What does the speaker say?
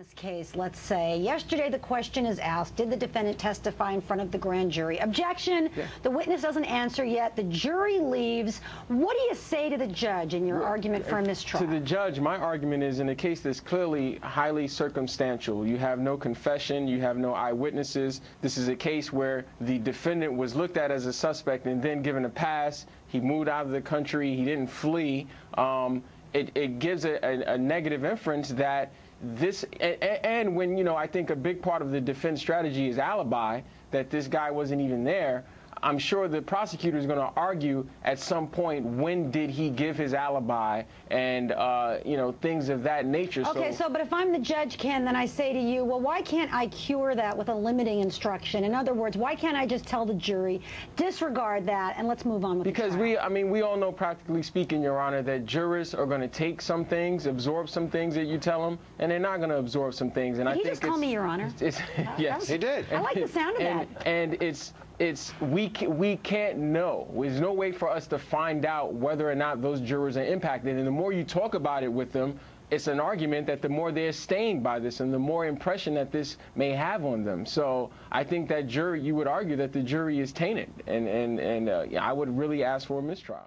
This case, let's say, yesterday the question is asked, did the defendant testify in front of the grand jury? Objection, the witness doesn't answer yet, the jury leaves. What do you say to the judge in your argument for a mistrial? To the judge, my argument is in a case that's clearly highly circumstantial. You have no confession, you have no eyewitnesses. This is a case where the defendant was looked at as a suspect and then given a pass. He moved out of the country, he didn't flee. It gives a negative inference that this, and when, you know, I think a big part of the defense strategy is alibi, that this guy wasn't even there. I'm sure the prosecutor is going to argue at some point, when did he give his alibi, and you know, things of that nature. Okay, so but if I'm the judge, Ken, then I say to you, well, why can't I cure that with a limiting instruction? In other words, why can't I just tell the jury, disregard that, and let's move on with because the trial? I mean, we all know, practically speaking, Your Honor, that jurists are going to take some things, absorb some things that you tell them, and they're not going to absorb some things. And Did I he think just call me Your Honor? Yes, he did. I like the sound of that. And we can't know. There's no way for us to find out whether or not those jurors are impacted. And the more you talk about it with them, it's an argument that the more they're stained by this and the more impression that this may have on them. So I think that jury, you would argue that the jury is tainted. And I would really ask for a mistrial.